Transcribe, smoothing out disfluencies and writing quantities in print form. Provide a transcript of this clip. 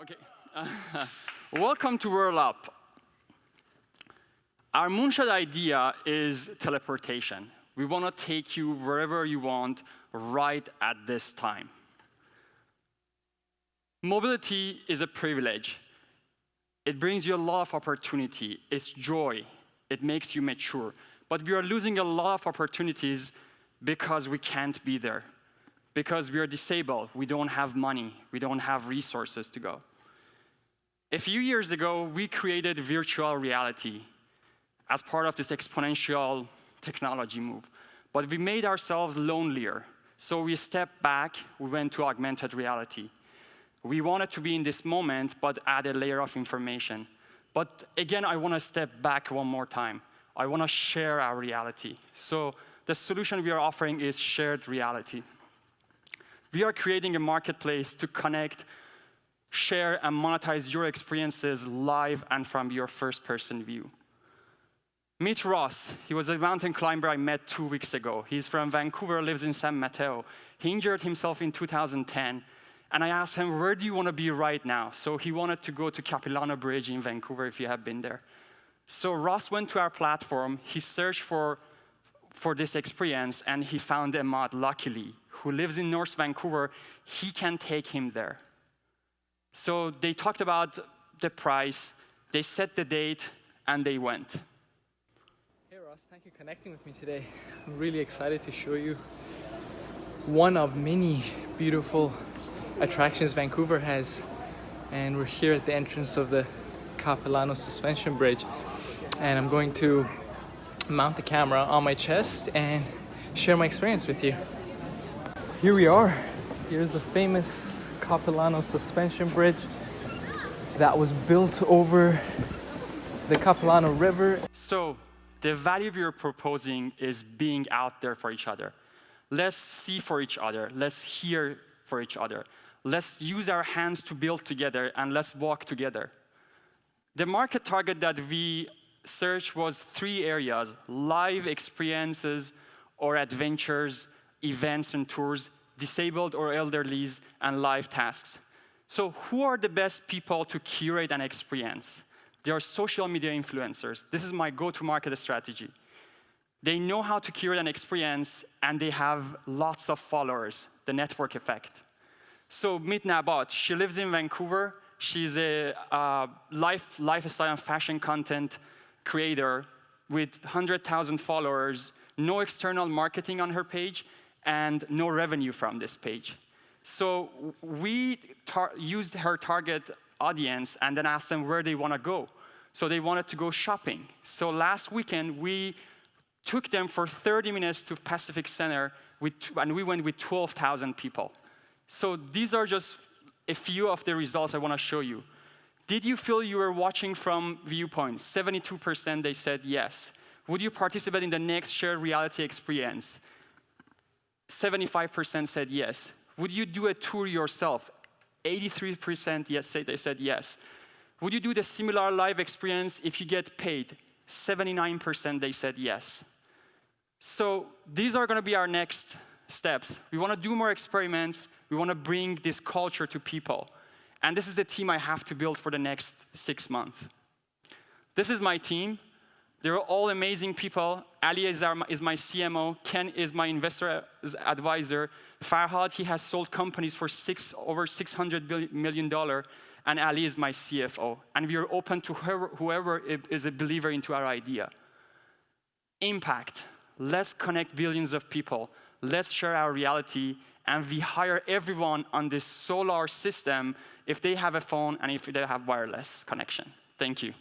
Okay. Welcome to WhirlUp. Our moonshot idea is teleportation. We want to take you wherever you want right at this time. Mobility is a privilege. It brings you a lot of opportunity. It's joy. It makes you mature. But we are losing a lot of opportunities because we can't be there. Because we are disabled. We don't have money. We don't have resources to go. A few years ago, we created virtual reality as part of this exponential technology move. But we made ourselves lonelier. So we stepped back. We went to augmented reality. We wanted to be in this moment, but add a layer of information. But again, I want to step back one more time. I want to share our reality. So the solution we are offering is shared reality. We are creating a marketplace to connect, share, and monetize your experiences live and from your first-person view. Meet Ross. He was a mountain climber I met 2 weeks ago. He's from Vancouver, lives in San Mateo. He injured himself in 2010. And I asked him, where do you want to be right now? So he wanted to go to Capilano Bridge in Vancouver, if you have been there. So Ross went to our platform. He searched for this experience, and he found Ahmad, luckily, who lives in North Vancouver. He can take him there. So they talked about the price. They set the date, and they went. Hey, Ross. Thank you for connecting with me today. I'm really excited to show you one of many beautiful attractions Vancouver has, and we're here at the entrance of the Capilano suspension bridge, and I'm going to mount the camera on my chest and share my experience with you. Here we are. Here's a famous Capilano suspension bridge that was built over the Capilano River. So the value we are proposing is being out there for each other. Let's see for each other. Let's hear for each other. Let's use our hands to build together, and let's walk together. The market target that we searched was 3 areas: live experiences or adventures, events and tours, disabled or elderlies, and live tasks. So who are the best people to curate an experience? They are social media influencers. This is my go-to-market strategy. They know how to curate an experience, and they have lots of followers, the network effect. So meet Nabat. She lives in Vancouver. She's a lifestyle and fashion content creator with 100,000 followers, no external marketing on her page, and no revenue from this page. So we used her target audience and then asked them where they want to go. So they wanted to go shopping. So last weekend, we took them for 30 minutes to Pacific Center, and we went with 12,000 people. So these are just a few of the results I want to show you. Did you feel you were watching from viewpoint? 72% they said yes. Would you participate in the next shared reality experience? 75% said yes. Would you do a tour yourself? 83% they said yes. Would you do the similar live experience if you get paid? 79% they said yes. So these are going to be our next steps. We want to do more experiments. We want to bring this culture to people. And this is the team I have to build for the next 6 months. This is my team. They're all amazing people. Ali is my CMO. Ken is my investor advisor. Farhad, he has sold companies for over $600 million. And Ali is my CFO. And we are open to whoever is a believer into our idea. Impact. Let's connect billions of people. Let's share our reality. And we hire everyone on this solar system if they have a phone and if they have wireless connection. Thank you.